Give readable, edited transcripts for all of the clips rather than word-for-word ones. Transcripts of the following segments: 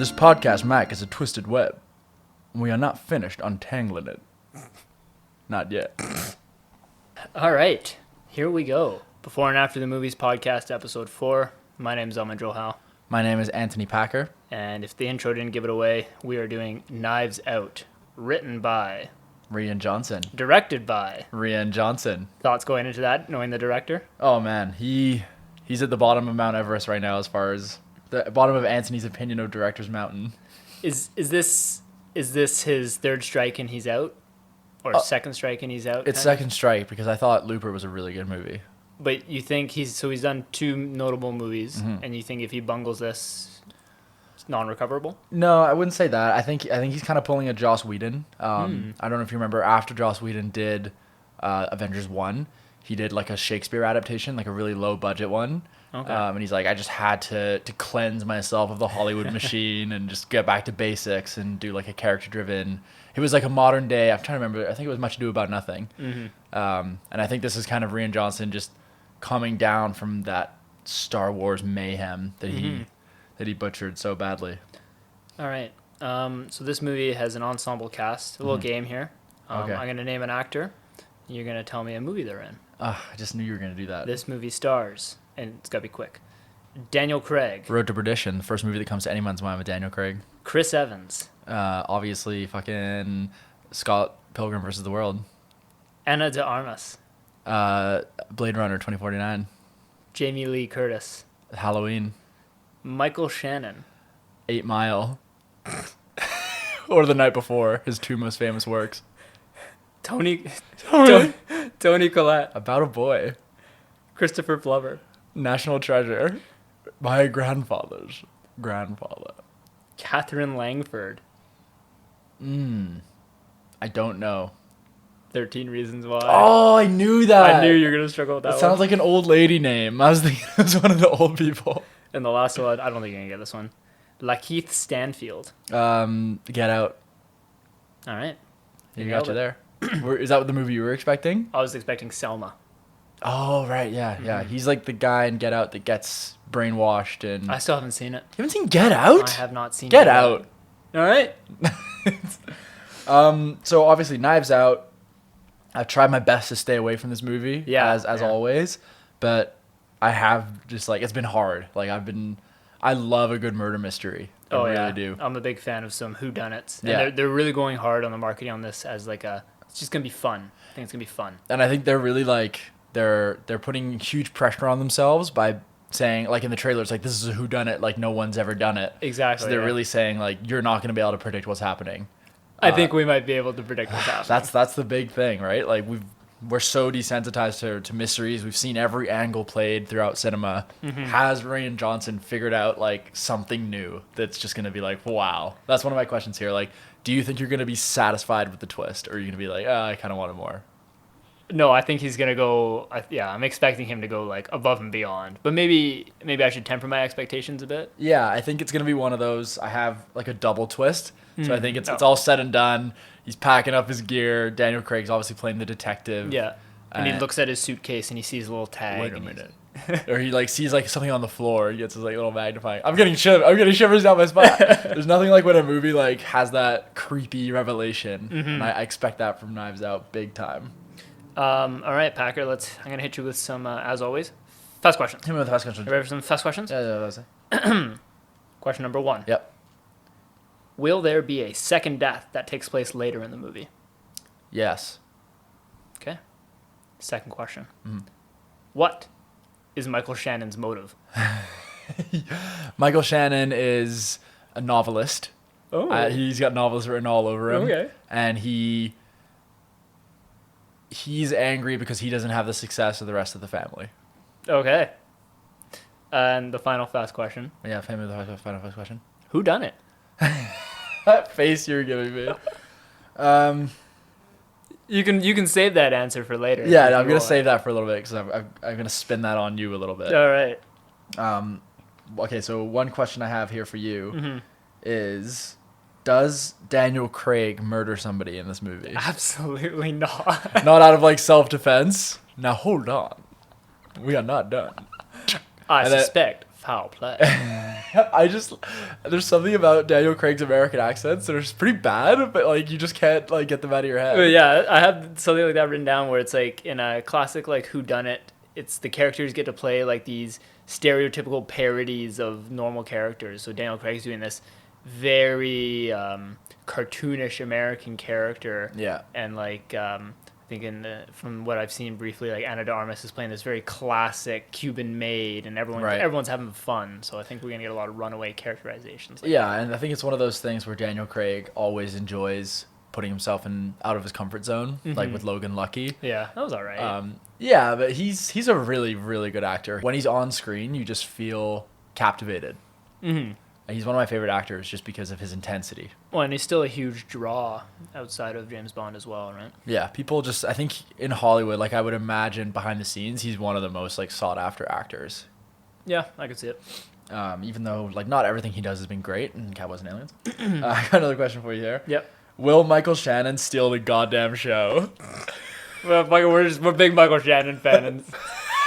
This podcast, Mac, is a twisted web. We are not finished untangling it. Not yet. All right, here we go. Before and After the Movies podcast, episode 4. My name is Elman Johal. My name is Antony Packer. And if the intro didn't give it away, we are doing Knives Out. Written by... Rian Johnson. Directed by... Rian Johnson. Thoughts going into that, knowing the director? Oh, man. He's at the bottom of Mount Everest right now as far as... the bottom of Antony's opinion of Director's Mountain. Is this his third strike and he's out? Or second strike and he's out? It's second strike because I thought Looper was a really good movie. But you think he's done 2 notable movies, and you think if he bungles this, it's non-recoverable? No, I wouldn't say that. I think he's kind of pulling a Joss Whedon. I don't know if you remember, after Joss Whedon did Avengers 1, he did like a Shakespeare adaptation, like a really low budget one. Okay. And he's like, I just had to cleanse myself of the Hollywood machine and just get back to basics and do like a character-driven... It was like a modern day... I'm trying to remember. I think it was Much Ado About Nothing. Mm-hmm. And I think this is kind of Rian Johnson just coming down from that Star Wars mayhem that he butchered so badly. All right. So this movie has an ensemble cast. A little game here. Okay. I'm going to name an actor. You're going to tell me a movie they're in. I just knew you were going to do that. This movie stars, and it's got to be quick, Daniel Craig. Road to Perdition, the first movie that comes to anyone's mind with Daniel Craig. Chris Evans. Obviously, fucking Scott Pilgrim vs. the World. Ana de Armas. Blade Runner 2049. Jamie Lee Curtis. Halloween. Michael Shannon. 8 Mile. Or The Night Before, his 2 most famous works. Tony Collette. About a Boy. Christopher Plover. National Treasure. My grandfather's grandfather. Catherine Langford. I don't know. 13 Reasons Why. Oh, I knew that. I knew you were going to struggle with that It one. sounds like an old lady name. I was thinking it was one of the old people. And the last one, I don't think you're going to get this one. Lakeith Stanfield. Get Out. All right. You got you there. Is that what the movie you were expecting? I was expecting Selma. Oh, right. Yeah, yeah. He's like the guy in Get Out that gets brainwashed and... I still haven't seen it. You haven't seen Get Out? I have not seen Get Out. All right. So obviously Knives Out. I've tried my best to stay away from this movie, as always, but I have just like, it's been hard. Like I love a good murder mystery. I really do. I'm a big fan of some whodunits. And they're really going hard on the marketing on this as like it's just going to be fun. I think it's going to be fun. And I think they're really like, they're putting huge pressure on themselves by saying, like in the trailers, like this is a whodunit, like no one's ever done it. Exactly. So they're really saying like, you're not going to be able to predict what's happening. I think we might be able to predict what's happening. That's the big thing, right? Like we're so desensitized to mysteries. We've seen every angle played throughout cinema. Has Rian Johnson figured out like something new that's just going to be like, wow? That's one of my questions here. Like, do you think you're going to be satisfied with the twist, or are you going to be like, I kind of wanted more? No, I think he's going to go, I'm expecting him to go like above and beyond. But maybe I should temper my expectations a bit. Yeah, I think it's going to be one of those, I have like a double twist. So I think it's all said and done. He's packing up his gear. Daniel Craig's obviously playing the detective. Yeah. And he looks at his suitcase and he sees a little tag. Wait a minute. Or he like sees like something on the floor. He gets his like little magnifying. I'm getting shivers down my spine. There's nothing like when a movie like has that creepy revelation. And I expect that from Knives Out big time. All right, Packer. I'm gonna hit you with some, as always, fast questions. Hit me with the fast questions. You ready for some fast questions? Yeah. Question number 1. Yep. Will there be a second death that takes place later in the movie? Yes. Okay. Second question. What is Michael Shannon's motive? Michael Shannon is a novelist. Oh. He's got novels written all over him. Okay. And he's angry because he doesn't have the success of the rest of the family. Okay. And the final fast question. Yeah, family. The final fast question. Who done it? That face you're giving me. You can save that answer for later. Yeah, I'm gonna save that for a little bit because I'm gonna spin that on you a little bit. All right. Okay, so one question I have here for you is, does Daniel Craig murder somebody in this movie? Absolutely not. Not out of like self-defense. Now hold on, we are not done. I suspect Foul play. There's something about Daniel Craig's American accents that are just pretty bad, but like you just can't like get them out of your head. But yeah, I have something like that written down where it's like in a classic like whodunit, it's the characters get to play like these stereotypical parodies of normal characters. So Daniel Craig's doing this very cartoonish American character. Yeah. And like I think from what I've seen briefly, like Ana de Armas is playing this very classic Cuban maid, and everyone's having fun. So I think we're gonna get a lot of runaway characterizations. Like yeah, and I think it's one of those things where Daniel Craig always enjoys putting himself out of his comfort zone, like with Logan Lucky. Yeah, that was all right. Yeah, but he's a really, really good actor. When he's on screen, you just feel captivated. Mm-hmm. He's one of my favorite actors just because of his intensity. Well, and he's still a huge draw outside of James Bond as well, right? Yeah, people I think in Hollywood, like I would imagine behind the scenes, he's one of the most like sought after actors. Yeah, I could see it. Even though like not everything he does has been great in Cowboys and Aliens. I got another question for you here. Yep. Will Michael Shannon steal the goddamn show? Well, Michael, we're big Michael Shannon fans.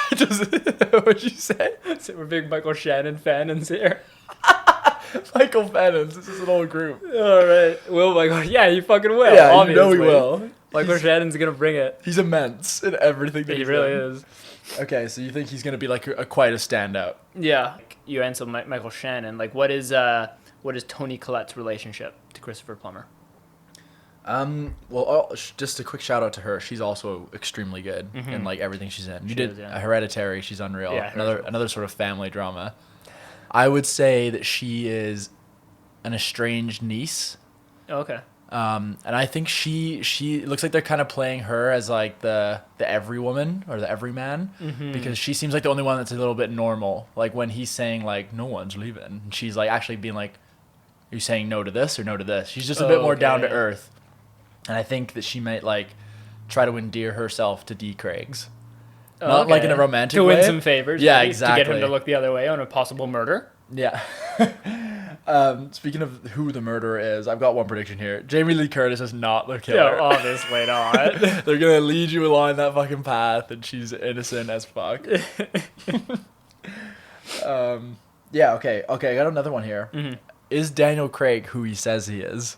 What'd you say? So we're big Michael Shannon fans here. Michael Fannons. This is an old group. All right. Will Michael? Yeah, he fucking will. Yeah, obviously. you know he will. Michael Shannon's gonna bring it. He's immense in everything that he really is. Okay, so you think he's gonna be like quite a standout? Yeah. You answer Michael Shannon. Like, what is Toni Collette's relationship to Christopher Plummer? Well, just a quick shout out to her. She's also extremely good in like everything she's in. Hereditary. She's unreal. Yeah, another sort of family drama. I would say that she is an estranged niece. Oh, okay. And I think she looks like they're kind of playing her as like the every woman or the everyman, because she seems like the only one that's a little bit normal. Like when he's saying like no one's leaving, and she's like actually being like, are you saying no to this or no to this? She's just a bit more down to earth. And I think that she might like try to endear herself to D. Craig's. Not like in a romantic way. To win some favors. Yeah, maybe, exactly. To get him to look the other way on a possible murder. Yeah. Speaking of who the murderer is, I've got one prediction here. Jamie Lee Curtis is not the killer. No, obviously not. They're going to lead you along that fucking path, and she's innocent as fuck. Yeah, okay. I got another one here. Mm-hmm. Is Daniel Craig who he says he is?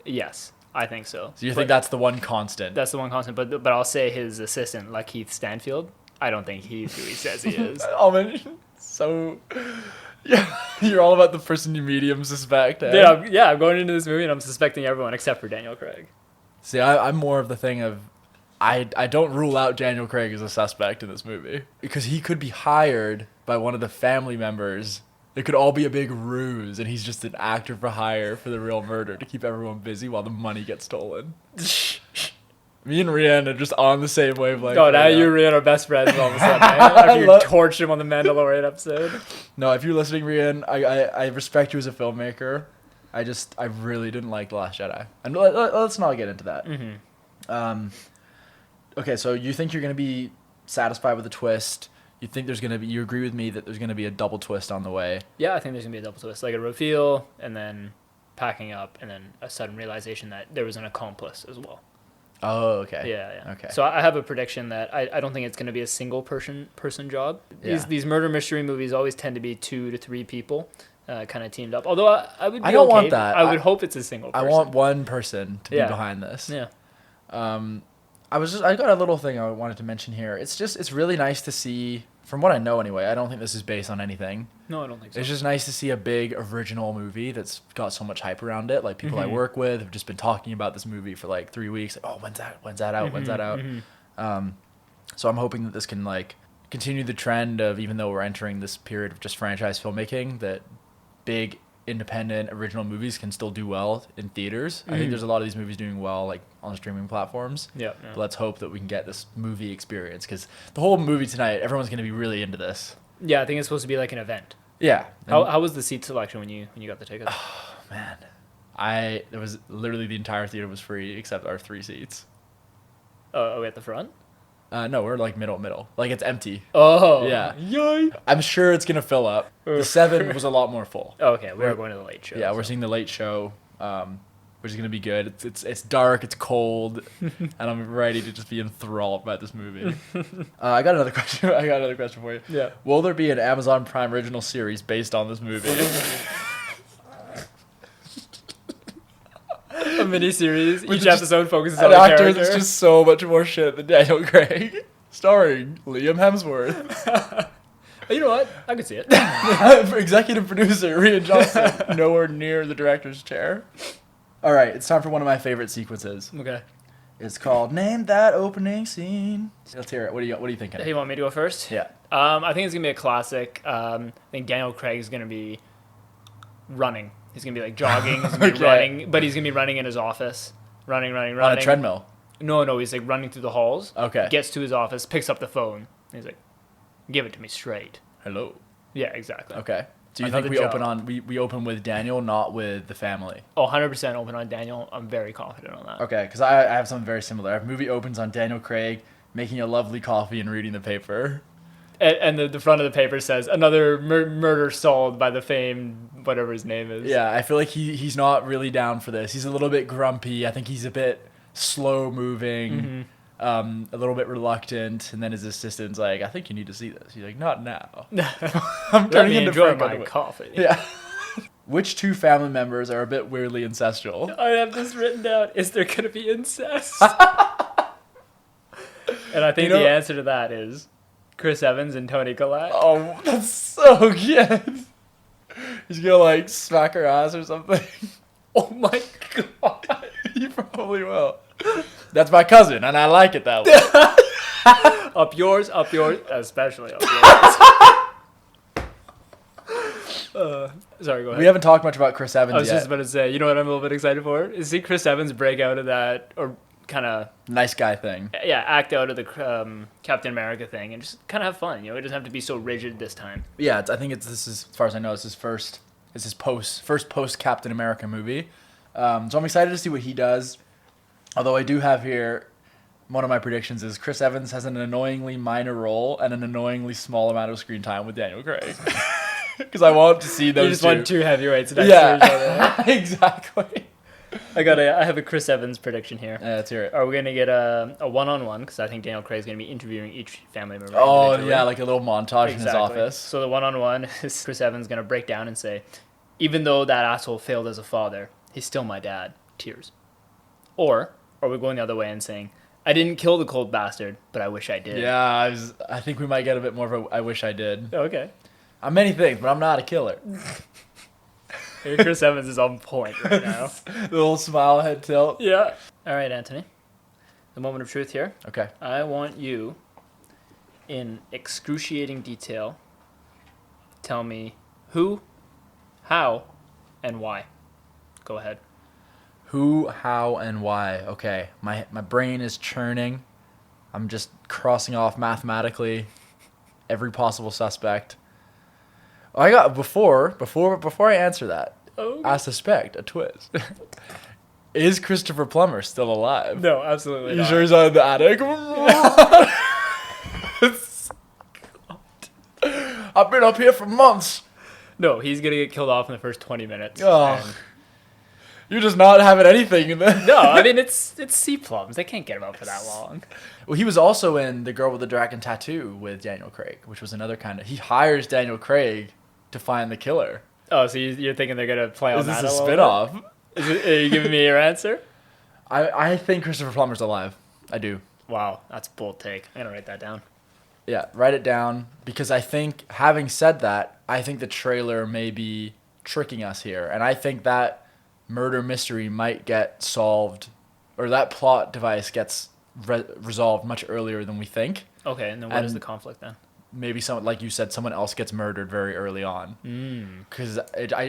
Yes. I think so. So you think that's the one constant? That's the one constant, but I'll say his assistant, Lakeith Stanfield, I don't think he's who he says he is. Oh man, so yeah, you're all about the person you medium suspect. Eh? Yeah, I'm going into this movie and I'm suspecting everyone except for Daniel Craig. See, I'm more of the thing of I don't rule out Daniel Craig as a suspect in this movie because he could be hired by one of the family members. It could all be a big ruse, and he's just an actor for hire for the real murder to keep everyone busy while the money gets stolen. Me and Rian are just on the same wavelength. Oh, now you and Rian are best friends all of a sudden. After you torched him on the Mandalorian episode. No, if you're listening, Rian, I respect you as a filmmaker. I really didn't like The Last Jedi. And let's not get into that. Mm-hmm. Okay, so you think you're going to be satisfied with the twist. You think you agree with me that there's going to be a double twist on the way? Yeah, I think there's going to be a double twist. Like a reveal, and then packing up, and then a sudden realization that there was an accomplice as well. Oh, okay. Yeah. Okay. So I have a prediction that I don't think it's going to be a single person job. These murder mystery movies always tend to be 2 to 3 people kind of teamed up. Although I would be I don't want that. I would hope it's a single person. I want one person to be behind this. Yeah. I got a little thing I wanted to mention here. It's really nice to see, from what I know anyway, I don't think this is based on anything. No, I don't think so. It's just nice to see a big original movie that's got so much hype around it. Like people I work with have just been talking about this movie for like 3 weeks. Like, oh, when's that out? When's that out? So I'm hoping that this can like continue the trend of, even though we're entering this period of just franchise filmmaking, that big independent original movies can still do well in theaters. I think there's a lot of these movies doing well like on streaming platforms. Yeah. But let's hope that we can get this movie experience, because the whole movie tonight, everyone's going to be really into this. Yeah, I think it's supposed to be like an event. Yeah. How was the seat selection when you got the tickets? Oh man, there was literally the entire theater was free except our 3 seats. Oh, at the front? No, we're like middle. Like it's empty. Oh. Yeah. Yay. I'm sure it's gonna fill up. The 7 was a lot more full. Oh, okay, we're going to the late show. Yeah, so we're seeing the late show. which is gonna be good. It's dark, it's cold, and I'm ready to just be enthralled by this movie. I got another question. For you. Yeah. Will there be an Amazon Prime original series based on this movie? A miniseries. With Each just episode focuses An on a actor character. that's just so much more shit than Daniel Craig, starring Liam Hemsworth. You know what? I could see it. Executive producer Rian Johnson, nowhere near the director's chair. All right, it's time for one of my favorite sequences. Okay. It's called "Name That Opening Scene." Let's hear it. What do you think? Hey, you want me to go first? Yeah. I think it's gonna be a classic. I think Daniel Craig is gonna be running. He's gonna be like jogging. He's gonna be Okay. running, but he's gonna be running in his office. Running. On a treadmill. No, he's like running through the halls. Okay. Gets to his office, picks up the phone. And he's like, "Give it to me straight." Hello. Yeah, exactly. Okay. So you Another think job. we open with Daniel, not with the family? Oh, 100% open on Daniel. I'm very confident on that. Okay, because I have something very similar. Our movie opens on Daniel Craig making a lovely coffee and reading the paper. And the front of the paper says, "Another murder solved by the famed whatever his name is." Yeah, I feel like he's not really down for this. He's a little bit grumpy. I think he's a bit slow moving, a little bit reluctant. And then his assistant's like, "I think you need to see this." He's like, "Not now." I'm Let turning me into enjoy Frank my Underwood. coffee. Yeah. Which two family members are a bit weirdly incestual? I have this written down. Is there going to be incest? And I think You know- the answer to that is Chris Evans and Tony Collette. Oh, that's so good. He's gonna like smack her ass or something. Oh my god. He probably will. That's my cousin, and I like it that way. Up yours, especially up yours. Sorry, go ahead. We haven't talked much about Chris Evans I was yet. just about to say, you know what I'm a little bit excited for? Is see Chris Evans break out of that, or kind of, Nice guy thing. act out of the Captain America thing and just kind of have fun. You know, it doesn't have to be so rigid this time. Yeah, this is as far as I know, it's his first post Captain America movie. So I'm excited to see what he does. Although I do have here, one of my predictions is Chris Evans has an annoyingly minor role and an annoyingly small amount of screen time with Daniel Craig. Because I want to see those You just two. want two heavyweights next to each other. Yeah, exactly. I have a Chris Evans prediction here. Let's hear it. Are we going to get a one-on-one? Because I think Daniel Craig's going to be interviewing each family member. Oh, individually. yeah, like a little montage in his office. So the one-on-one is Chris Evans going to break down and say, even though that asshole failed as a father, he's still my dad. Tears. Or are we going the other way and saying, I didn't kill the cold bastard, but I wish I did. Yeah, I think we might get a bit more of a I wish I did. Okay. I'm many things, but I'm not a killer. Chris Evans is on point right now. The little smile, head tilt. Yeah. All right, Anthony. The moment of truth here. Okay. I want you, in excruciating detail, tell me who, how, and why. Go ahead. Who, how, and why. Okay. My brain is churning. I'm just crossing off mathematically every possible suspect. I got before I answer that. Oh. I suspect a twist. Is Christopher Plummer still alive? No, absolutely You not. sure he's not in the attic? I've been up here for months. No, he's going to get killed off in the first 20 minutes. Oh. And- You're just not having anything in there. no, I mean, it's sea plums. They can't get him out for that long. Well, he was also in The Girl with the Dragon Tattoo with Daniel Craig, which was another kind of... He hires Daniel Craig to find the killer. Oh, so you're thinking they're going to play on Is that this a little spin-off? bit? Are you giving me your answer? I think Christopher Plummer's alive. I do. Wow, that's a bold take. I'm going to write that down. Yeah, write it down. Because I think, having said that, I think the trailer may be tricking us here. And I think that murder mystery might get solved, or that plot device gets resolved much earlier than we think. Okay, and then what is the conflict then? Maybe someone, like you said, someone else gets murdered very early on. Because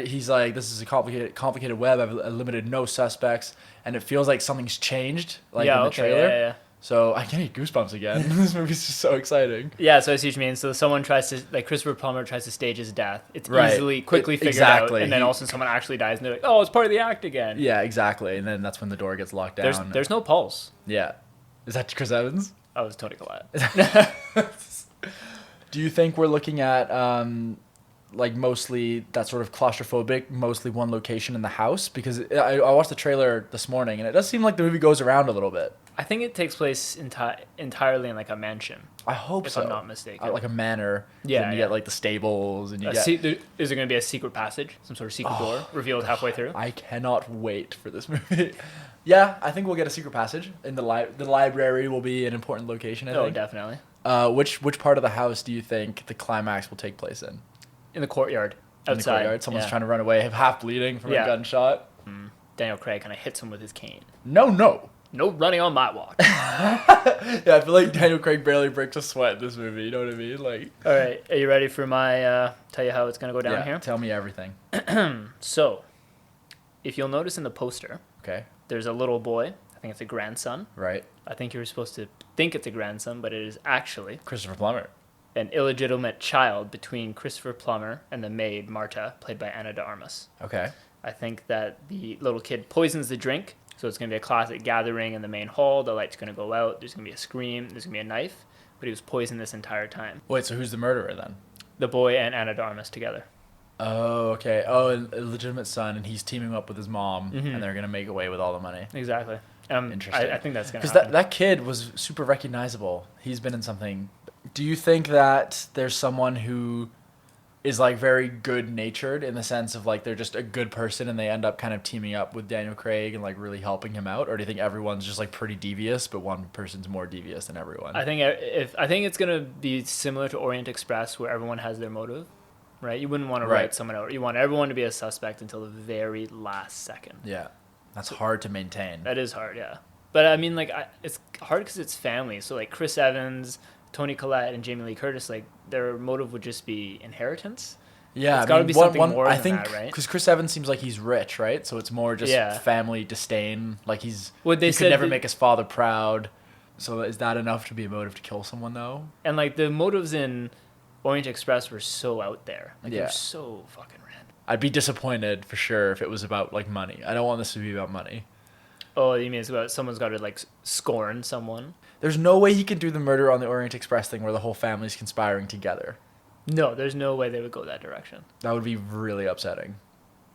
he's like, this is a complicated web. I've limited no suspects, and it feels like something's changed, like in the trailer. Yeah. So I get goosebumps again. This movie's just so exciting. Yeah, so I see what you mean. So someone tries to, like Christopher Plummer tries to stage his death. It's Right. quickly figured Exactly. out, and then all of a sudden someone actually dies, and they're like, oh, it's part of the act again. Yeah, exactly. And then that's when the door gets locked down. There's no pulse. Yeah. Is that Chris Evans? Oh, it's Tony Collette. Do you think we're looking at like mostly that sort of claustrophobic, mostly one location in the house? Because I watched the trailer this morning, and it does seem like the movie goes around a little bit. I think it takes place entirely in like a mansion. I hope if so. I'm not mistaken. Like a manor. Yeah, Then you get like the stables, and you get. Is there going to be a secret passage, some sort of secret door revealed halfway through? I cannot wait for this movie. Yeah, I think we'll get a secret passage in the library. Will be an important location. I think. Definitely. Which part of the house do you think the climax will take place in? In the courtyard. Outside. In the courtyard. Someone's trying to run away, half bleeding from a gunshot. Daniel Craig kind of hits him with his cane. No. No running on my watch. Yeah, I feel like Daniel Craig barely breaks a sweat in this movie. You know what I mean? Like. All right, are you ready for my tell you how it's gonna go down here? Tell me everything. So, if you'll notice in the poster, okay, there's a little boy. I think it's a grandson. Right. I think you were supposed to think it's a grandson, but it is actually Christopher Plummer. An illegitimate child between Christopher Plummer and the maid Marta, played by Ana de Armas. Okay. I think that the little kid poisons the drink. So it's going to be a classic gathering in the main hall. The light's going to go out. There's going to be a scream. There's going to be a knife. But he was poisoned this entire time. Wait, so who's the murderer then? The boy and Ana de Armas together. Oh, okay. Oh, a legitimate son, and he's teaming up with his mom, and they're going to make away with all the money. Exactly. Interesting. I think that's going to Because happen. that kid was super recognizable. He's been in something. Do you think that there's someone who is like very good-natured in the sense of like they're just a good person and they end up kind of teaming up with Daniel Craig and like really helping him out? Or do you think everyone's just like pretty devious, but one person's more devious than everyone? I think it's going to be similar to Orient Express, where everyone has their motive, right? You wouldn't want to write someone out. You want everyone to be a suspect until the very last second. Yeah. That's hard to maintain. That is hard, yeah. But I mean, like, it's hard because it's family. So like Chris Evans, Toni Collette, and Jamie Lee Curtis, like their motive would just be inheritance. Yeah, it's got to be something more than that, right? Because Chris Evans seems like he's rich, right? So it's more just family disdain. Like he could never make his father proud. So is that enough to be a motive to kill someone, though? And like the motives in Orient Express were so out there. Like they're so fucking random. I'd be disappointed for sure if it was about like money. I don't want this to be about money. Oh, you mean it's about someone's got to like scorn someone? There's no way he can do the murder on the Orient Express thing where the whole family's conspiring together. No, there's no way they would go that direction. That would be really upsetting.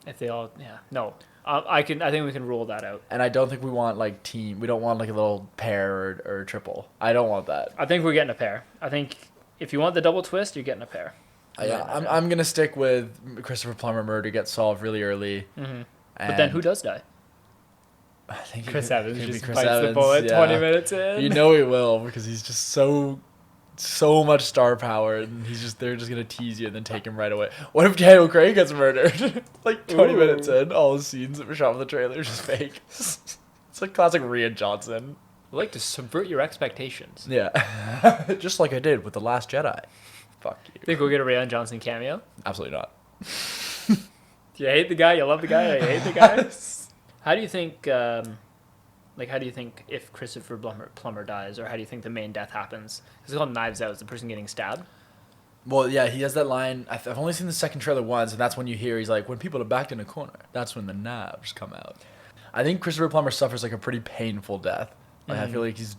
If they all, no. I think we can rule that out. And I don't think we want like team. We don't want like a little pair or triple. I don't want that. I think we're getting a pair. I think if you want the double twist, you're getting a pair. I'm gonna stick with Christopher Plummer murder gets solved really early. Mm-hmm. But then who does die? I think Chris Evans just bites the bullet 20 minutes in. You know he will, because he's just so much star power, and they're just gonna tease you and then take him right away. What if Daniel Craig gets murdered? Like 20 minutes in, all the scenes that were shot in the trailer are just fake. It's like classic Rian Johnson. I like to subvert your expectations. Yeah. Just like I did with The Last Jedi. Fuck you. Think we'll get a Rian Johnson cameo? Absolutely not. Do you hate the guy? You love the guy? Or you hate the guy? How do you think, if Christopher Plummer dies, or how do you think the main death happens? It's called Knives Out. Is the person getting stabbed? Well, yeah, he has that line. I've only seen the second trailer once, and that's when you hear he's like, when people are backed in a corner, that's when the knives come out. I think Christopher Plummer suffers like a pretty painful death. Like I feel like he's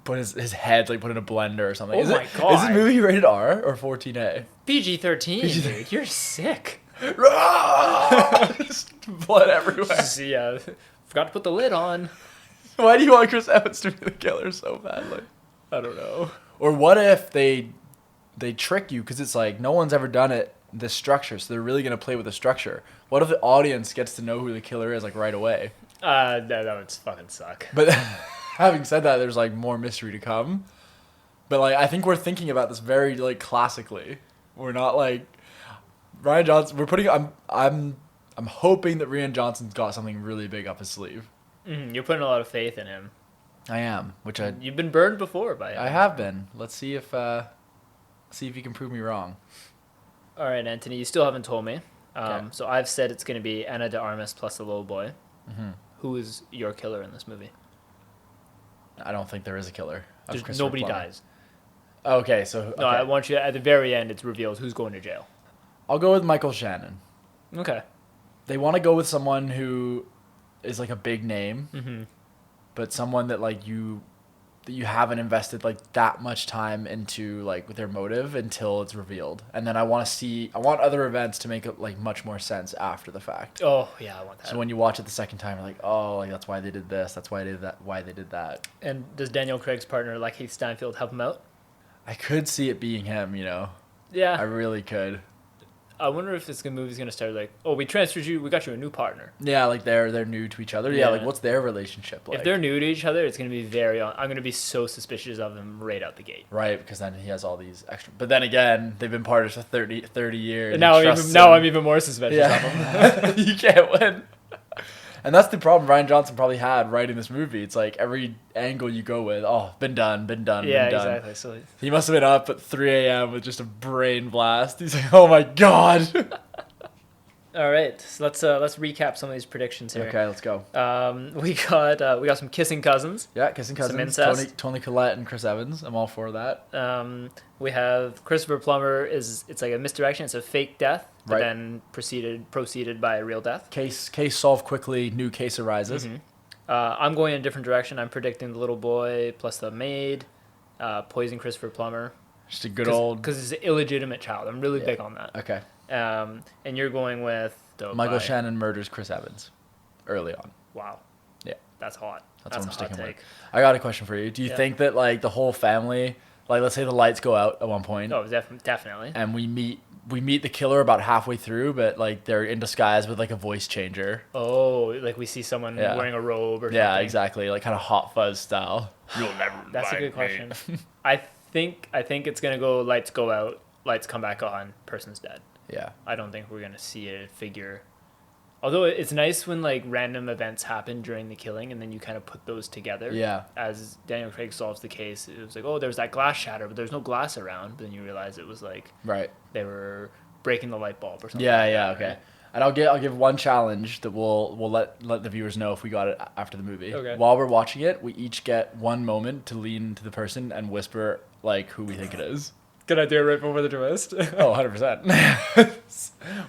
put his head like put in a blender or something. Oh my god! Is this movie rated R or 14A? PG-13. Dude, you're sick. Just blood everywhere. Yeah, forgot to put the lid on. Why do you want Chris Evans to be the killer so badly? I don't know. Or what if they trick you, because it's like no one's ever done it this structure, so they're really gonna play with the structure. What if the audience gets to know who the killer is like right away? That would fucking suck. But having said that, there's like more mystery to come. But like I think we're thinking about this very like classically. We're not like Rian Johnson. We're putting. I'm hoping that Rian Johnson's got something really big up his sleeve. You're putting a lot of faith in him. I am, You've been burned before by him. I have been. Let's see if you can prove me wrong. All right, Antony, you still haven't told me. Okay. So I've said it's going to be Ana de Armas plus the little boy. Mm-hmm. Who is your killer in this movie? I don't think there is a killer. Nobody dies. Okay, so okay. No, I want you at the very end. It's revealed who's going to jail. I'll go with Michael Shannon. Okay. They want to go with someone who is like a big name, but someone that like you that you haven't invested like that much time into like their motive until it's revealed, and then I want other events to make it like much more sense after the fact. Oh yeah, I want that. So when you watch it the second time, you're like, oh, like that's why they did this, that's why they did that. And does Daniel Craig's partner, like Keith Steinfeld, help him out? I could see it being him, you know. Yeah. I really could. I wonder if this movie's gonna start like, oh, we transferred you, we got you a new partner. Yeah, like they're new to each other. Yeah, like what's their relationship like? If they're new to each other, it's gonna be I'm gonna be so suspicious of them right out the gate. Right, because then he has all these extra. But then again, they've been partners for 30 years. And now I'm even more suspicious of them. You can't win. And that's the problem Rian Johnson probably had writing this movie. It's like every angle you go with, oh, been done. Yeah, exactly. So he must have been up at 3 a.m. with just a brain blast. He's like, oh my God. All right, so let's recap some of these predictions here. Okay, let's go. We got some kissing cousins. Yeah, kissing cousins. Some incest. Tony Collette and Chris Evans. I'm all for that. We have Christopher Plummer. It's like a misdirection. It's a fake death, but Right. then proceeded by a real death. Case solved quickly. New case arises. Mm-hmm. I'm going in a different direction. I'm predicting the little boy plus the maid poison Christopher Plummer. Just a good old. Because it's an illegitimate child. I'm really big on that. Okay. And you're going with Michael Shannon murders Chris Evans early on. Wow. Yeah. That's hot. That's what I'm a hot sticking take. with. I got a question for you. Do you think that like the whole family, like let's say the lights go out at one point, Oh, definitely. and we meet the killer about halfway through, but like they're in disguise with like a voice changer. Oh, like we see someone wearing a robe or something. Yeah, exactly. Like kind of Hot Fuzz style. You'll never. That's a good question. I think it's gonna go lights go out, lights come back on, person's dead. Yeah. I don't think we're gonna see a figure. Although it's nice when like random events happen during the killing, and then you kind of put those together. Yeah. As Daniel Craig solves the case, it was like, oh, there's that glass shatter, but there's no glass around. But then you realize it was like Right. they were breaking the light bulb or something. Yeah. like Yeah. that, Okay. right? And I'll give one challenge that we'll let the viewers know if we got it after the movie. Okay. While we're watching it, we each get one moment to lean to the person and whisper like who we think it is. Can I do it right before the twist? Oh, 100%.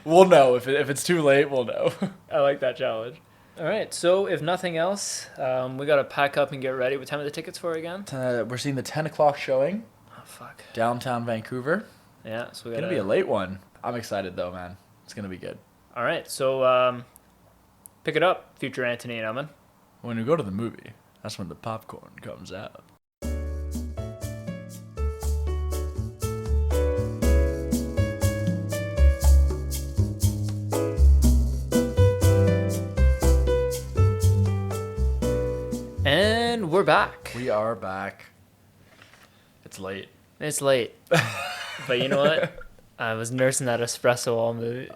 We'll know. If it's too late, we'll know. I like that challenge. All right, so if nothing else, we got to pack up and get ready. What time are the tickets for again? We're seeing the 10 o'clock showing. Oh, fuck. Downtown Vancouver. Yeah, so we It's got going to be a late one. I'm excited, though, man. It's going to be good. All right, so pick it up, future Antony and Aman. When we go to the movie, that's when the popcorn comes out. And we're back. We are back. It's late. It's late. But you know what? I was nursing that espresso all movie,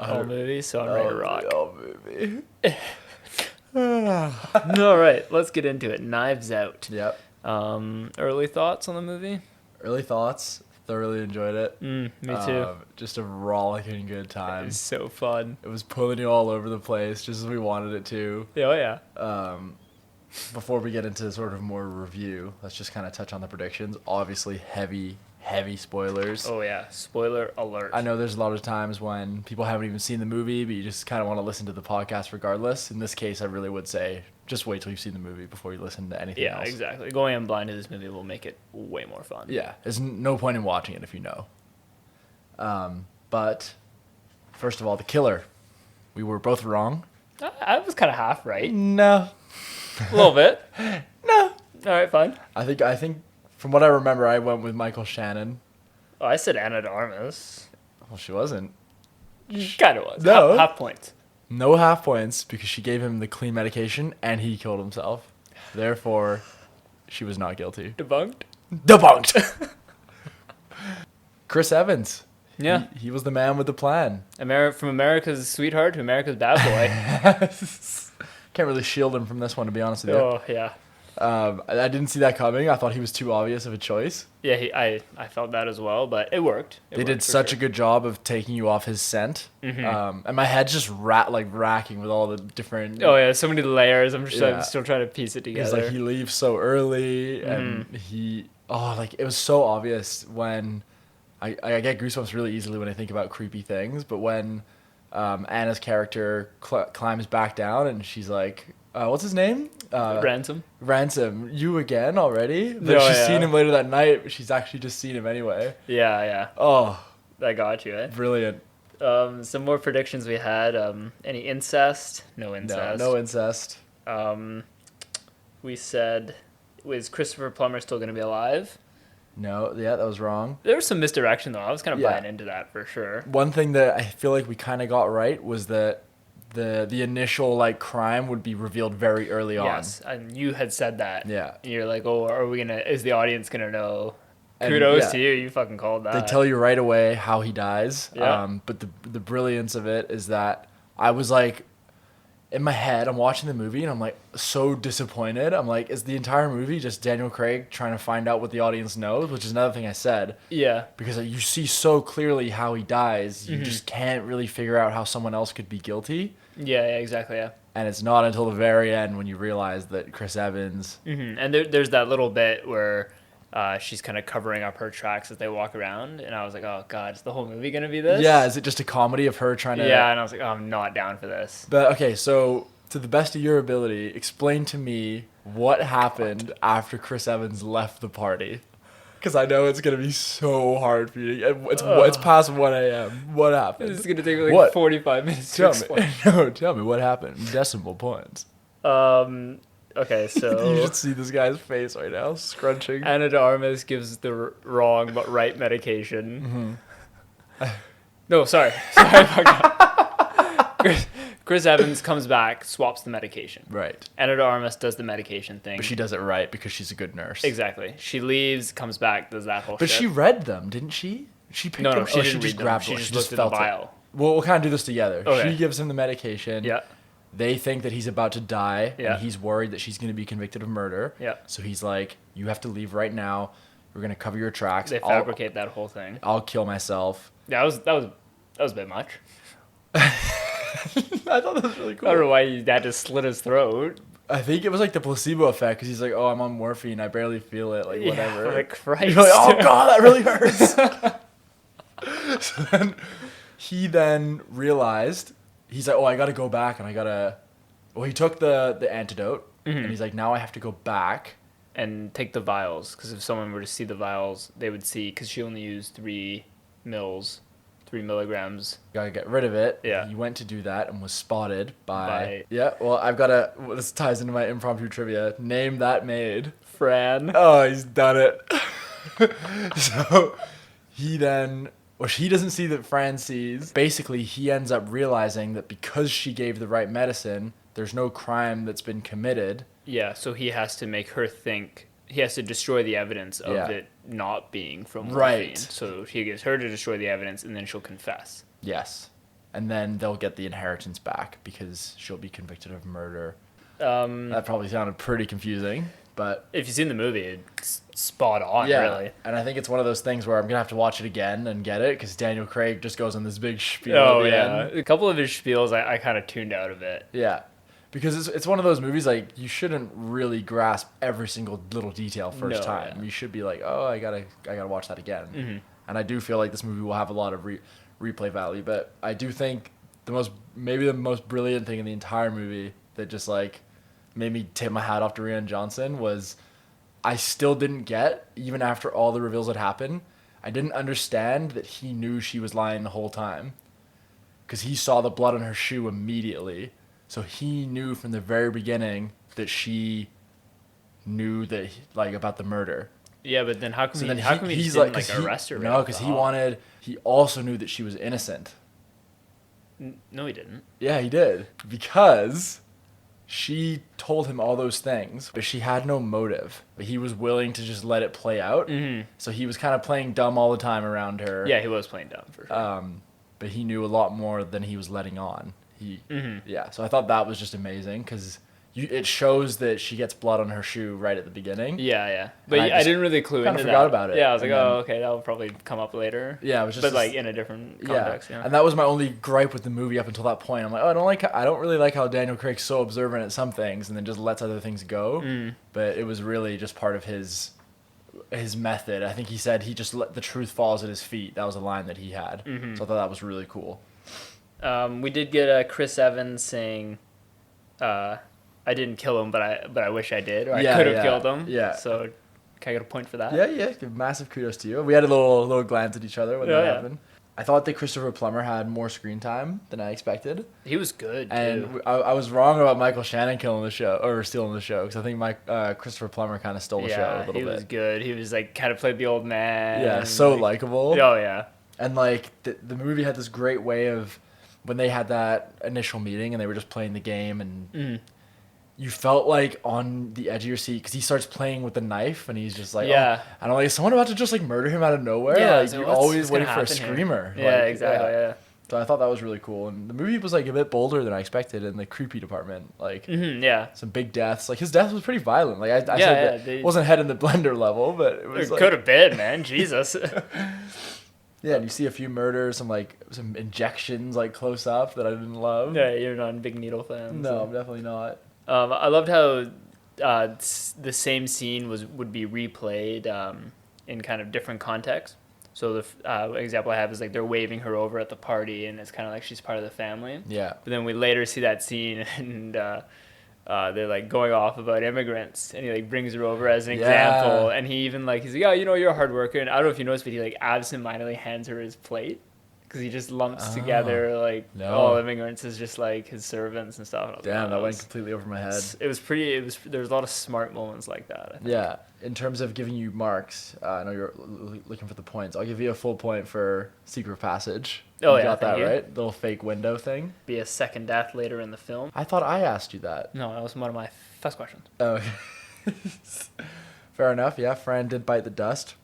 so I'm ready to rock. All movie. All right, let's get into it. Knives Out. Yep. Early thoughts on the movie? Early thoughts. Thoroughly enjoyed it. Me too. Just a rollicking good It time. was so fun. It was pulling you all over the place, just as we wanted it to. Oh yeah. Before we get into sort of more review, let's just kind of touch on the predictions. Obviously, heavy spoilers. Oh yeah. Spoiler alert. I know there's a lot of times when people haven't even seen the movie, but you just kind of want to listen to the podcast regardless. In this case, I really would say just wait till you've seen the movie before you listen to anything else. Yeah, exactly. Going in blind to this movie will make it way more fun. Yeah, there's no point in watching it if you know. But first of all, the killer. We were both wrong. I was kind of half right. No. A little bit. No. All right, fine. I think from what I remember, I went with Michael Shannon. Oh, I said Anna de Armas. Well, she wasn't. Kind of was. No. Half points. No half points because she gave him the clean medication and he killed himself. Therefore, she was not guilty. Debunked. Debunked. Chris Evans. Yeah. He was the man with the plan. From America's sweetheart to America's bad boy. Can't really shield him from this one, to be honest with you. Oh, yeah. I didn't see that coming. I thought he was too obvious of a choice. Yeah, I felt that as well, but it worked. They did such a good job of taking you off his scent. Mm-hmm. And my head's just racking with all the different... Oh, yeah, so many layers. I'm Yeah. still trying to piece it Because together. like he leaves so early, and it was so obvious when... I get goosebumps really easily when I think about creepy things, but when Anna's character climbs back down and she's like, what's his name? Ransom. Ransom. You again already? But No, she's yeah. seen him later that night. But she's actually just seen him anyway. Yeah. Oh, I got you, eh? brilliant. Some more predictions we had. Any incest? No incest. No incest. We said, was Christopher Plummer still going to be alive? No, yeah, that was wrong. There was some misdirection, though. I was kind of Yeah. buying into that for sure. One thing that I feel like we kind of got right was that the initial like crime would be revealed very early on. Yes, and you had said that. Yeah. And you're like, oh, is the audience going to know? And, Kudos yeah. to you. You fucking called that. They tell you right away how he dies. Yeah. But the brilliance of it is that I was like, in my head, I'm watching the movie and I'm like so disappointed. I'm like, is the entire movie just Daniel Craig trying to find out what the audience knows? Which is another thing I said. Yeah. Because you see so clearly how he dies, you just can't really figure out how someone else could be guilty. Yeah, exactly, yeah. And it's not until the very end when you realize that Chris Evans... Mm-hmm. And there's that little bit where she's kind of covering up her tracks as they walk around. And I was like, oh, God, is the whole movie going to be this? Yeah, is it just a comedy of her trying to... Yeah, and I was like, oh, I'm not down for this. But, okay, so to the best of your ability, explain to me what happened after Chris Evans left the party. Because I know it's going to be so hard for you. It's past 1 a.m. What happened? This is going to take like What? 45 minutes to Tell explain. me. No, tell me what happened. Decimal points. Okay, so... You should see this guy's face right now, scrunching. Ana de Armas gives the wrong but right medication. No, sorry. Chris Evans comes back, swaps the medication. Right. Ana de Armas does the medication thing. But she does it right because she's a good nurse. Exactly. She leaves, comes back, does that whole But shit. she read them, didn't she? She picked No, them. she Or didn't just read them. grabbed She one. just She just looked at the felt it. vial. Well, we'll kind of do this together. Okay. She gives him the medication. Yeah. They think that he's about to die, Yeah. and he's worried that she's going to be convicted of murder. Yeah. So he's like, you have to leave right now. We're going to cover your tracks. They fabricate that whole thing. I'll kill myself. Yeah, that was a bit much. I thought that was really cool. I don't know why you had to slit his throat. I think it was like the placebo effect because he's like, oh, I'm on morphine. I barely feel it. Like, whatever. Yeah, like Christ. You're like, oh, God, that really hurts. So then he then realized, he's like, oh, I got to go back and I got to... Well, he took the antidote and he's like, now I have to go back. And take the vials, because if someone were to see the vials, they would see, because she only used 3 milligrams. Gotta get rid of it. Yeah. He went to do that and was spotted by... Yeah, well, I've got to... Well, this ties into my impromptu trivia. Name that maid. Fran. Oh, he's done it. So he then... Well, he doesn't see that Fran sees. Basically, he ends up realizing that because she gave the right medicine, there's no crime that's been committed. Yeah, so he has to make her think. He has to destroy the evidence of Yeah. it not being from morphine. Right. So he gets her to destroy the evidence, and then she'll confess. Yes. And then they'll get the inheritance back because she'll be convicted of murder. Um, That probably sounded pretty confusing, but... if you've seen the movie, it's spot on, Yeah, really. and I think it's one of those things where I'm going to have to watch it again and get it because Daniel Craig just goes on this big spiel Oh, at the yeah. end. A couple of his spiels, I kind of tuned out of it. Yeah. Because it's one of those movies, like, you shouldn't really grasp every single little detail first No, time. yeah. You should be like, oh, I gotta watch that again. Mm-hmm. And I do feel like this movie will have a lot of replay value, but I do think maybe the most brilliant thing in the entire movie that just, like, made me tip my hat off to Rian Johnson was I still didn't get, even after all the reveals had happened, I didn't understand that he knew she was lying the whole time. Because he saw the blood on her shoe immediately. So he knew from the very beginning that she knew that about the murder. Yeah, but then how come he he's didn't, like arrest her? No, because he also knew that she was innocent. No, he didn't. Yeah, he did. Because she told him all those things, but she had no motive. But he was willing to just let it play out. Mm-hmm. So he was kind of playing dumb all the time around her. Yeah, he was playing dumb for sure. But he knew a lot more than he was letting on. Yeah, so I thought that was just amazing because it shows that she gets blood on her shoe right at the beginning. Yeah. But I I didn't really clue into that. Kind of forgot about it. Yeah, I was like, And then- okay, that'll probably come up later. Yeah, it was just but like in a different context. Yeah. And that was my only gripe with the movie up until that point. I'm like, oh, I don't really like how Daniel Craig's so observant at some things and then just lets other things go. But it was really just part of his method. I think he said he just let the truth falls at his feet. That was a line that he had. So I thought that was really cool. We did get Chris Evans saying, I I didn't kill him, but I wish I did, or I Yeah, could have yeah, killed him. yeah. So can I get a point for that? Yeah. Massive kudos to you. We had a little glance at each other when that happened. I thought that Christopher Plummer had more screen time than I expected. He was good, And too. I was wrong about Michael Shannon killing the show, or stealing the show, because I think Christopher Plummer kind of stole the show a little bit. He was good. He was like kind of played the old man. Yeah, so likable. Oh, yeah. And like the movie had this great way of when they had that initial meeting and they were just playing the game and you felt like on the edge of your seat because he starts playing with the knife and he's just like, Yeah. I don't know, is someone about to just like murder him out of nowhere? Yeah, like so you're what's always gonna waiting for a happen here? screamer. Yeah, Like, exactly. Yeah. So I thought that was really cool, and the movie was like a bit bolder than I expected in the creepy department. Like Yeah. some big deaths. Like his death was pretty violent. Like I Yeah, said, yeah, it wasn't head in the blender level, but it was It like, could have been, man. Jesus. yeah. And you see a few murders, some injections like close up that I didn't love. Yeah, you're not a big needle fan. No, so. I'm definitely not. I loved how the same scene would be replayed in kind of different contexts. So the example I have is like they're waving her over at the party, and it's kind of like she's part of the family. Yeah. But then we later see that scene, and they're like going off about immigrants, and he like brings her over as an example, and he even like he's like, yeah, you're a hard worker, and I don't know if you noticed, but he like absentmindedly hands her his plate. Because he just lumps together like all immigrants as just like his servants and stuff. And Damn, that went completely over my head. It was pretty. There was a lot of smart moments like that. I think. Yeah, in terms of giving you marks, I know you're looking for the points. I'll give you a full point for Secret Passage. Oh, You yeah, got that thank you. right? Little fake window thing. Be a second death later in the film. I thought I asked you that. No, that was one of my first questions. Oh, fair enough. Yeah, Fran did bite the dust.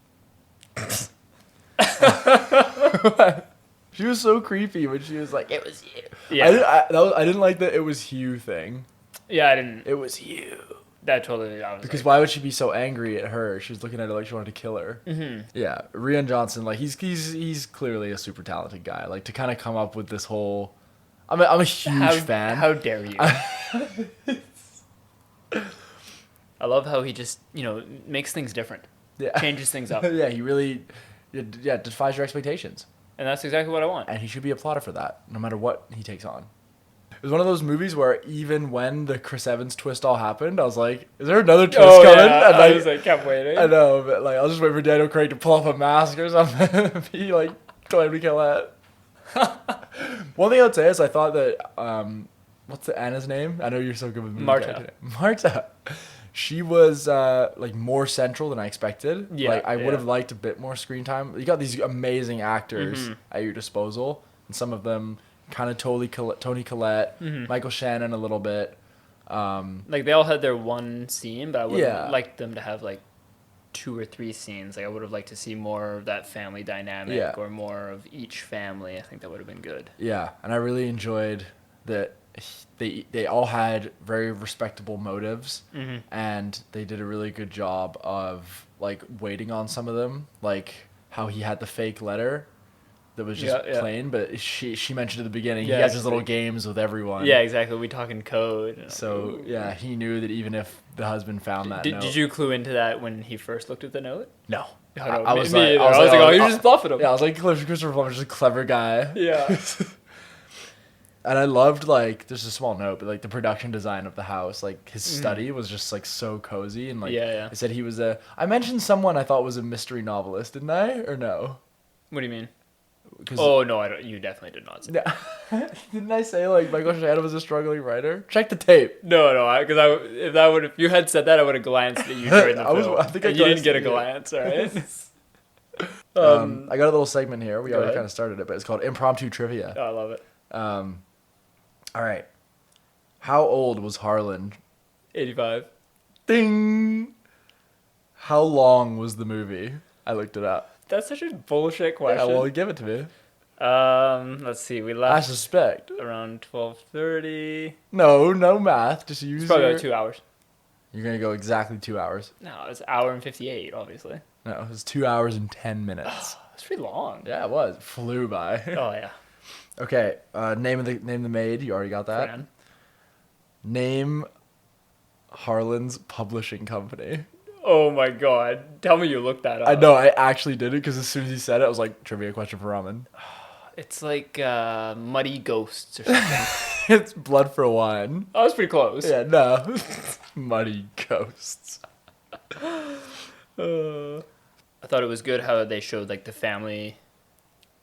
She was so creepy when she was like, "It was you." Yeah. I didn't like the "it was you" thing. Yeah, I didn't. It was you. That totally. I was Because like, why would she be so angry at her? She was looking at her like she wanted to kill her. Mm-hmm. Yeah, Rian Johnson, like he's clearly a super talented guy. Like to kind of come up with this whole, I'm a huge fan. How dare you? I love how he just makes things different. Yeah. Changes things up. Yeah, he really, defies your expectations. And that's exactly what I want. And he should be applauded for that, no matter what he takes on. It was one of those movies where even when the Chris Evans twist all happened, I was like, is there another twist coming? Yeah. And I was like, kept waiting. I know, but like, I'll just wait for Daniel Craig to pull off a mask or something. Be like, go ahead and kill that. One thing I would say is I thought that, what's Anna's name? I know you're so good with movie Marta. Marta. She was like more central than I expected. Yeah, like I would have liked a bit more screen time. You got these amazing actors at your disposal, and some of them kind of Tony Collette, Michael Shannon a little bit. Like they all had their one scene, but I would Yeah. have liked them to have like 2 or 3 scenes. Like I would have liked to see more of that family dynamic or more of each family. I think that would have been good. Yeah, and I really enjoyed that they all had very respectable motives, and they did a really good job of like waiting on some of them, like how he had the fake letter that was just plain, but she mentioned at the beginning he has his little games with everyone. Yeah, exactly. We talk in code. So yeah, he knew that even if the husband found that note. Did you clue into that when he first looked at the note? No. I was like, oh, you're just bluffing him. Yeah, I was like, Christopher Plummer's just a clever guy. Yeah. And I loved, like, there's a small note, but, like, the production design of the house, like, his study was just, like, so cozy. And, like, I said he was I mentioned someone I thought was a mystery novelist, didn't I? Or no? What do you mean? Oh, no, I don't. You definitely did not say that. No. Didn't I say, like, Michael Shannon was a struggling writer? Check the tape. No, because if you had said that, I would have glanced at you during the film. I think I you didn't get a glanced glance, all right? I got a little segment here. We already ahead. kind of started it, but it's called Impromptu Trivia. Oh, I love it. All right. How old was Harlan? 85. Ding! How long was the movie? I looked it up. That's such a bullshit question. Yeah, well, give it to me. Let's see. We I left suspect. around 12:30. No math. Just use It's probably your... about 2 hours. You're going to go exactly 2 hours. No, it's an hour and 58, obviously. No, it was 2 hours and 10 minutes. It's pretty long. Yeah, it was. Flew by. Oh, yeah. Okay, name the maid. You already got that. Fran. Name Harlan's publishing company. Oh, my God. Tell me you looked that up. I know, I actually did it because as soon as he said it, I was like, trivia question for ramen. It's like Muddy Ghosts or something. It's Blood for Wine. Oh, that's pretty close. Yeah, no. Muddy Ghosts. I thought it was good how they showed like the family.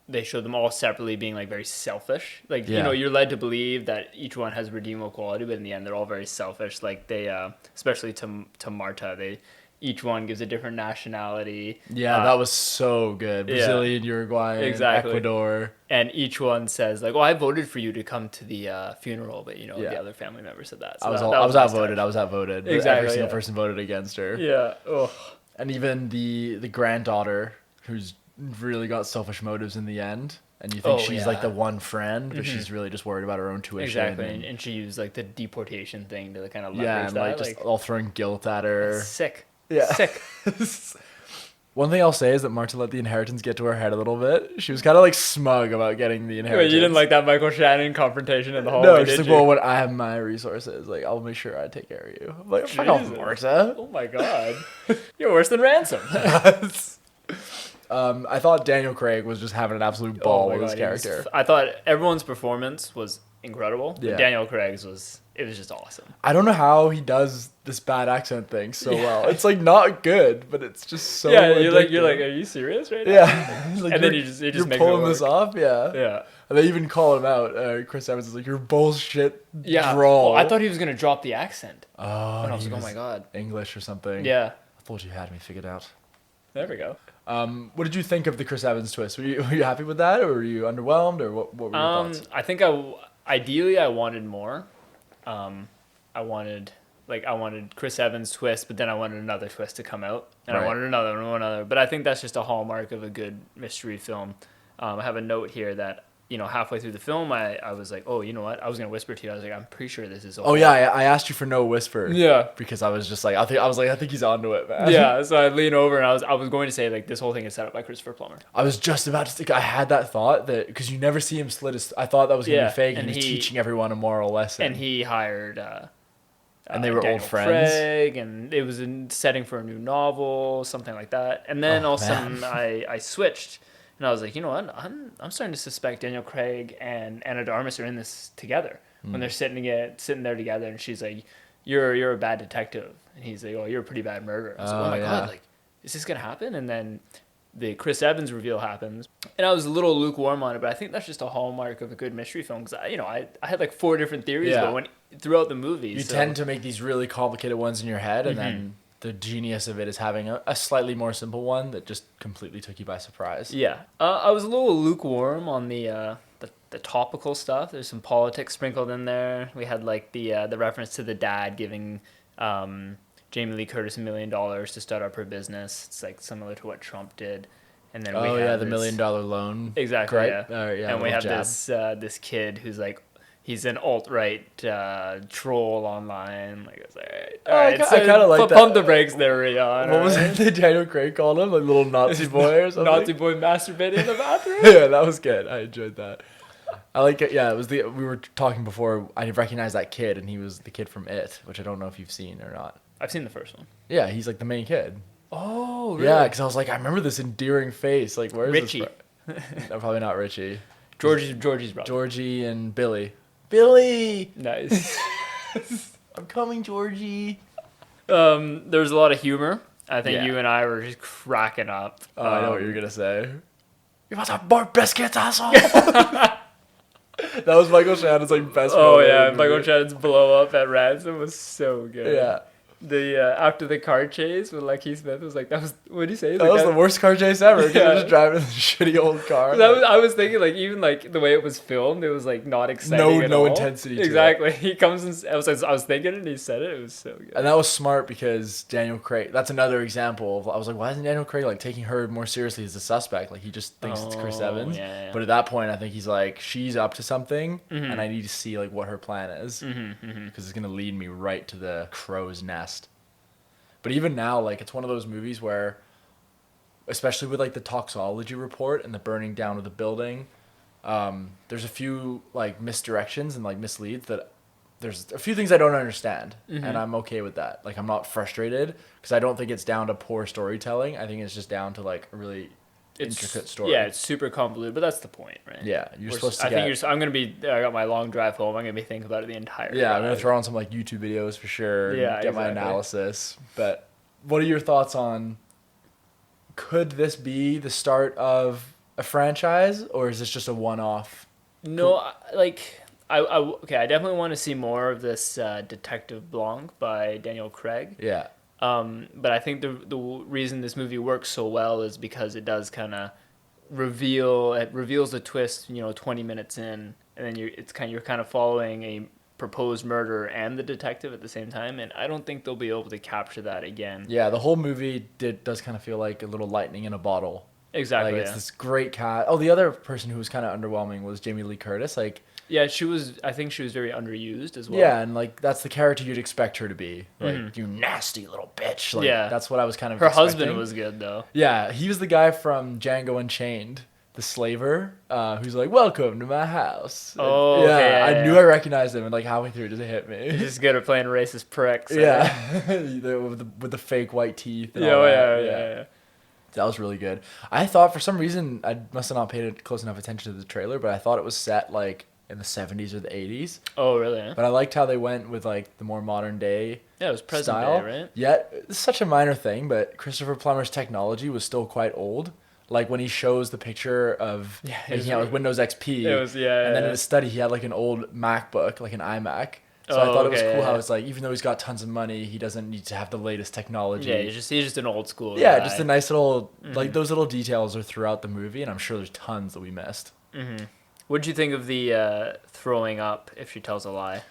They showed them all separately being like very selfish. Like you're led to believe that each one has redeemable quality, but in the end they're all very selfish. Like they, especially to Marta, each one gives a different nationality. Yeah, that was so good. Brazilian, Uruguayan, exactly. Ecuador. And each one says like, "Oh, I voted for you to come to the funeral," but the other family member said that. So I was outvoted. I was outvoted. Exactly. Every single person voted against her. Yeah. Oh. And even the granddaughter, who's really got selfish motives in the end, and you think she's like the one friend, but she's really just worried about her own tuition. Exactly, and she used like the deportation thing to kind of leverage that. Like just all throwing guilt at her. Sick. Yeah. Sick. One thing I'll say is that Marta let the inheritance get to her head a little bit. She was kind of like smug about getting the inheritance. Wait, you didn't like that Michael Shannon confrontation in the hallway? No, she's like, well, when I have my resources, like I'll make sure I take care of you. I'm like, fuck off, Marta. Oh my god, you're worse than Ransom. I thought Daniel Craig was just having an absolute ball with his character. I thought everyone's performance was incredible. Yeah. Daniel Craig's was just awesome. I don't know how he does this bad accent thing so well. It's like not good, but it's just so you're like, are you serious right now? Yeah. Like, and then you just you're makes pulling it work. this off, yeah. Yeah. And they even call him out. Chris Evans is like, your bullshit drawl. Well, I thought he was gonna drop the accent. Oh, and I was like, oh my god. English or something. Yeah. I thought you had me figured out. There we go. What did you think of the Chris Evans twist? Were you happy with that, or were you underwhelmed, or what were your thoughts? I think ideally I wanted more. I wanted Chris Evans' twist, but then I wanted another twist to come out, and I wanted another. But I think that's just a hallmark of a good mystery film. I have a note here that halfway through the film, I was like, oh, you know what? I was gonna whisper to you. I was like, I'm pretty sure this is. Oh yeah, I asked you for no whisper. Yeah, because I was just like, I think he's onto it, man. Yeah, so I lean over and I was going to say like this whole thing is set up by Christopher Plummer. I was just about to think. I had that thought that because you never see him slit his. I thought that was gonna be fake, and he's teaching everyone a moral lesson. And he hired. And they were Daniel old friends. Craig, and it was a setting for a new novel, something like that. And then all of a sudden, I switched, and I was like, you know what? I'm starting to suspect Daniel Craig and Anna de Armas are in this together when they're sitting there together. And she's like, "You're a bad detective," and he's like, "Oh, you're a pretty bad murderer." I was like, "Oh my god, like, is this gonna happen?" And then the Chris Evans reveal happens, and I was a little lukewarm on it, but I think that's just a hallmark of a good mystery film because I had like 4 different theories throughout the movie. You tend to make these really complicated ones in your head, and then the genius of it is having a slightly more simple one that just completely took you by surprise. Yeah, I was a little lukewarm on the topical stuff. There's some politics sprinkled in there. We had like the reference to the dad giving Jamie Lee Curtis $1 million to start up her business. It's like similar to what Trump did. And then we have the $1 million loan. Exactly. Right? Yeah. And we have this kid who's like, he's an alt-right troll online. Like, it's like, all right, I kind of like that. Pump the brakes there, Rian. What was it that Daniel Craig called him? Like little Nazi boy or something? Nazi boy masturbating in the bathroom? Yeah, that was good. I enjoyed that. I like it. Yeah, it was we were talking before. I recognized that kid, and he was the kid from It, which I don't know if you've seen or not. I've seen the first one. Yeah, he's like the main kid. Oh, really? Yeah, because I was like, I remember this endearing face. Like, where's Richie? No, probably not Richie. Georgie's brother. Georgie and Billy. Billy! Nice. I'm coming, Georgie. There's a lot of humor. I think you and I were just cracking up. Oh, I know what you're going to say. You're about to have more biscuits, asshole! That was Michael Shannon's like best moment. Oh, yeah. Michael Shannon's blow up at Ransom was so good. Yeah. The after the car chase with like Keith Smith was like, that was, what did he say? That was the worst car chase ever because they're just driving this shitty old car. I was thinking like even like the way it was filmed, it was like not exciting at all. No intensity to exactly. it. He comes and I was thinking and he said it. It was so good. And that was smart because Daniel Craig, that's another example of, I was like, why isn't Daniel Craig like taking her more seriously as a suspect? Like he just thinks it's Chris Evans. Yeah. But at that point, I think he's like, she's up to something and I need to see like what her plan is because it's going to lead me right to the crow's nest. But even now, like, it's one of those movies where, especially with, like, the toxology report and the burning down of the building, there's a few, like, misdirections and, like, misleads that there's a few things I don't understand, and I'm okay with that. Like, I'm not frustrated because I don't think it's down to poor storytelling. I think it's just down to, like, a really intricate story. Yeah, it's super convoluted, but that's the point, right? Yeah, you're supposed to. I'm gonna be. I got my long drive home. I'm gonna be thinking about it the entire. Yeah, I'm gonna throw on some like YouTube videos for sure. Yeah, get my analysis. But what are your thoughts on? Could this be the start of a franchise, or is this just a one-off? No, I definitely want to see more of this Detective Blanc by Daniel Craig. Yeah. But I think the reason this movie works so well is because it does kind of reveals the twist, 20 minutes in, and then you're kind of following a proposed murder and the detective at the same time, and I don't think they'll be able to capture that again. Yeah, the whole movie does kind of feel like a little lightning in a bottle. Exactly. Like it's this great cat. Oh, the other person who was kind of underwhelming was Jamie Lee Curtis. Like, yeah, I think she was very underused as well. Yeah, and like that's the character you'd expect her to be. Like, you nasty little bitch. Like, yeah, that's what I was kind of. Her expecting. husband was good though. Yeah, he was the guy from Django Unchained, the slaver, who's like, "Welcome to my house." Oh, yeah, okay, I knew I recognized him, and like halfway through, it just hit me. He's just good at playing racist pricks. Yeah, with the fake white teeth. And Yeah. That was really good. I thought for some reason I must have not paid close enough attention to the trailer, but I thought it was set like in the 70s or the 80s. Oh, really? Yeah. But I liked how they went with like the more modern day. Yeah, it was present style. day, right? Yeah, it's such a minor thing, but Christopher Plummer's technology was still quite old. Like when he shows the picture of making out with Windows XP, and then in his study he had like an old MacBook, like an iMac. So I thought it was cool how it's like, even though he's got tons of money, he doesn't need to have the latest technology. Yeah, he's just an old school guy. guy. Just a nice little, like those little details are throughout the movie, and I'm sure there's tons that we missed. Mm-hmm. What'd you think of the throwing up if she tells a lie?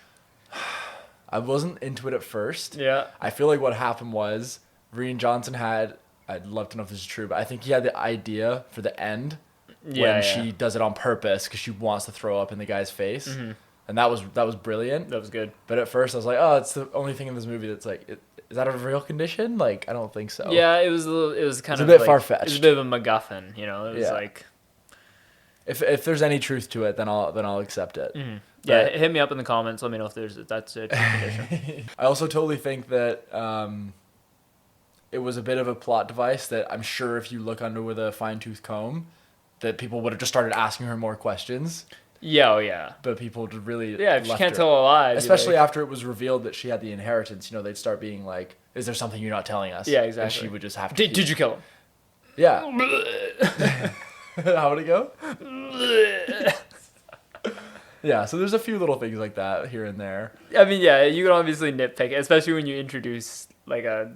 I wasn't into it at first. Yeah. I feel like what happened was Rian Johnson I'd love to know if this is true, but I think he had the idea for the end when she does it on purpose because she wants to throw up in the guy's face. Mm-hmm. And that was brilliant. That was good. But at first I was like, oh, it's the only thing in this movie that's like, is that a real condition? Like, I don't think so. Yeah, it was kind of a bit far-fetched. It was a bit of a MacGuffin, It was like, if there's any truth to it, then I'll accept it. Mm-hmm. Yeah, hit me up in the comments. Let me know if that's a true condition. I also totally think that it was a bit of a plot device that I'm sure if you look under with a fine-tooth comb, that people would have just started asking her more questions. Yeah, oh yeah. But people really if she can't tell a lie. Especially after it was revealed that she had the inheritance, they'd start being like, is there something you're not telling us? Yeah, exactly. And she would just have to Did you kill him? Yeah. How would it go? Yeah, so there's a few little things like that here and there. I mean, yeah, you can obviously nitpick, especially when you introduce like a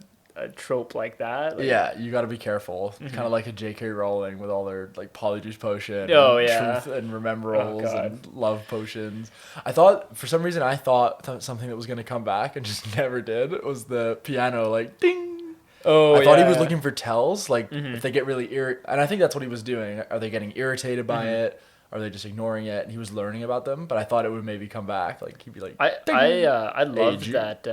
trope like that. Like, yeah, you got to be careful. Kind of like a J.K. Rowling with all their like polyjuice potion, truth and rememberals and love potions. For some reason I thought something that was going to come back and just never did. It was the piano, like ding. Oh, I thought he was looking for tells, like if they get really and I think that's what he was doing. Are they getting irritated by it? Are they just ignoring it? And he was learning about them, but I thought it would maybe come back. Like he'd be like, I loved that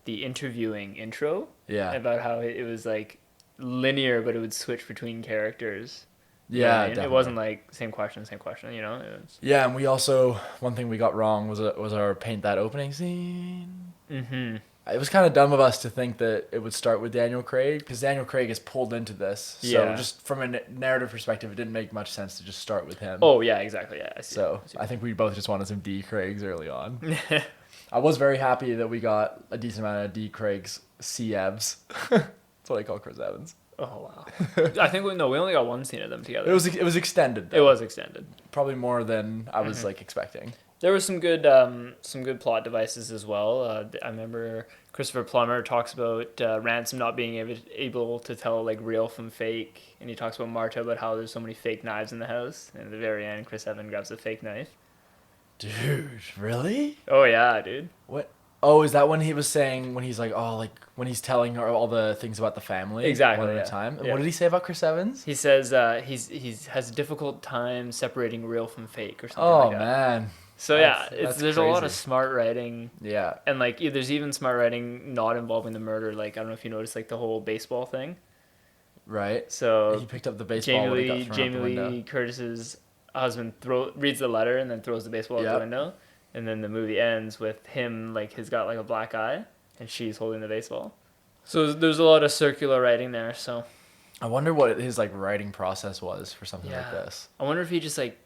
the interviewing intro. Yeah. About how it was like linear, but it would switch between characters. Yeah, it wasn't like same question. It was... Yeah, and we also one thing we got wrong was our paint that opening scene. Mm-hmm. It was kind of dumb of us to think that it would start with Daniel Craig because Daniel Craig is pulled into this. So just from a narrative perspective, it didn't make much sense to just start with him. Oh yeah, exactly. Yeah. I think we both just wanted some D. Craigs early on. I was very happy that we got a decent amount of D. Craig's C-Evs. That's what I call Chris Evans. Oh wow! I think we only got one scene of them together. It was extended. Though. It was extended. Probably more than I was like expecting. There were some good plot devices as well. I remember Christopher Plummer talks about Ransom not being able to tell like real from fake, and he talks about Marta about how there's so many fake knives in the house. And at the very end, Chris Evans grabs a fake knife. Dude, really? Oh yeah, dude. What? Oh, is that when he was saying when he's like, when he's telling her all the things about the family exactly one at a time? And what did he say about Chris Evans? He says he's has a difficult time separating real from fake or something like that. Oh man. So there's crazy. A lot of smart writing. Yeah. And like there's even smart writing not involving the murder. Like I don't know if you noticed like the whole baseball thing. Right. So he picked up the baseball. Jamie Lee Curtis's husband reads the letter and then throws the baseball out the window. And then the movie ends with him, like, he's got, like, a black eye, and she's holding the baseball. So there's a lot of circular writing there, so... I wonder what his like writing process was for something like this. I wonder if he just like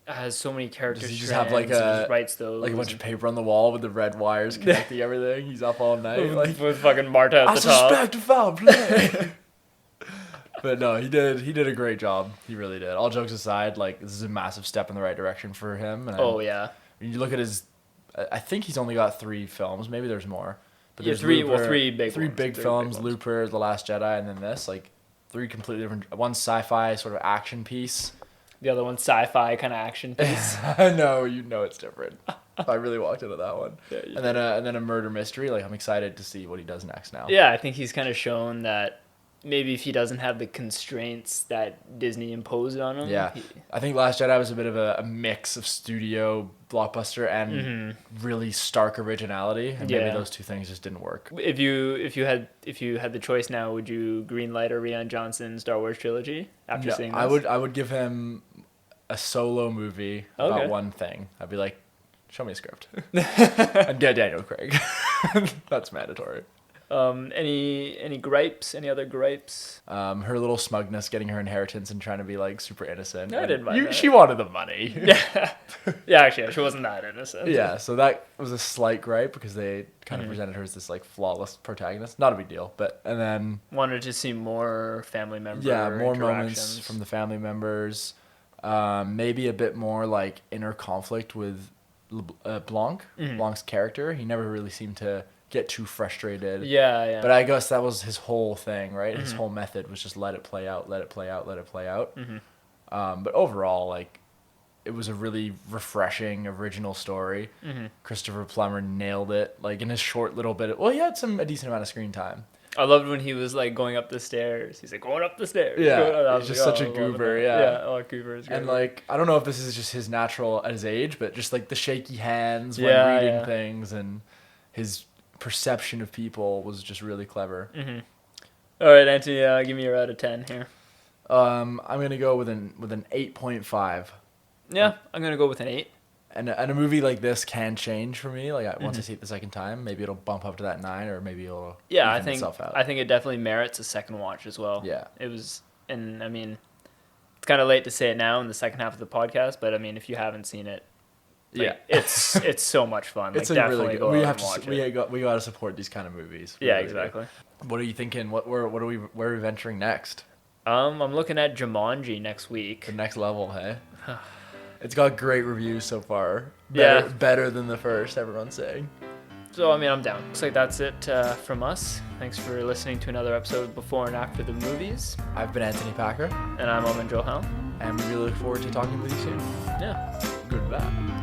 has so many characters. Does he just have like just writes those like a bunch of paper on the wall with the red wires connecting everything? He's up all night like with fucking Marta at the top. I suspect a foul play. But no, he did a great job. He really did. All jokes aside, like this is a massive step in the right direction for him. And yeah. When you look at his, I think he's only got 3 films. Maybe there's more. But yeah, there's three Looper, big films. Looper, The Last Jedi, and then this. Like 3 completely different. One sci-fi sort of action piece. The other one sci-fi kind of action piece. I know, it's different. I really walked into that one. Yeah, and then a murder mystery. Like I'm excited to see what he does next now. Yeah, I think he's kind of shown that maybe if he doesn't have the constraints that Disney imposed on him. Yeah, I think Last Jedi was a bit of a mix of studio blockbuster and really stark originality, and maybe those 2 things just didn't work. If you had the choice now, would you greenlight a Rian Johnson Star Wars trilogy after seeing this? I would give him a solo movie about one thing. I'd be like, show me a script and get Daniel Craig. That's mandatory. Any gripes? Any other gripes? Her little smugness, getting her inheritance and trying to be like super innocent. No, I didn't mind that. She wanted the money. Yeah, actually, she wasn't that innocent. Yeah, so that was a slight gripe because they kind of presented her as this like flawless protagonist. Not a big deal, and then wanted to see more family member. Yeah, more moments from the family members. Maybe a bit more like inner conflict with Blanc. Blanc's character. He never really seemed to get too frustrated. Yeah. But I guess that was his whole thing, right? His whole method was just let it play out. But overall, like, it was a really refreshing, original story. Christopher Plummer nailed it. Like, in his short little bit, he had a decent amount of screen time. I loved when he was like going up the stairs. He's like going up the stairs. Yeah, he's just such a goober. Yeah, goober is great. And like, I don't know if this is just his natural at his age, but just like the shaky hands when reading things and his perception of people was just really clever. All right, Antony, give me your out of 10 here. I'm gonna go with an 8.5. Yeah, I'm gonna go with an 8. And a movie like this can change for me. Like once I see it the second time, maybe it'll bump up to that 9, or maybe it'll even itself out. I think it definitely merits a second watch as well. Yeah, it was, and I mean, it's kind of late to say it now in the second half of the podcast, but I mean, if you haven't seen it, it's so much fun. Like, it's definitely really good. We got to support these kind of movies. Yeah, exactly. What are you thinking? Where are we venturing next? I'm looking at Jumanji next week. The next level, hey. It's got great reviews so far. Better than the first, everyone's saying. So, I mean, I'm down. Looks like that's it from us. Thanks for listening to another episode of Before and After the Movies. I've been Antony Packer. And I'm Omen Joel. And we really look forward to talking with you soon. Yeah. Goodbye.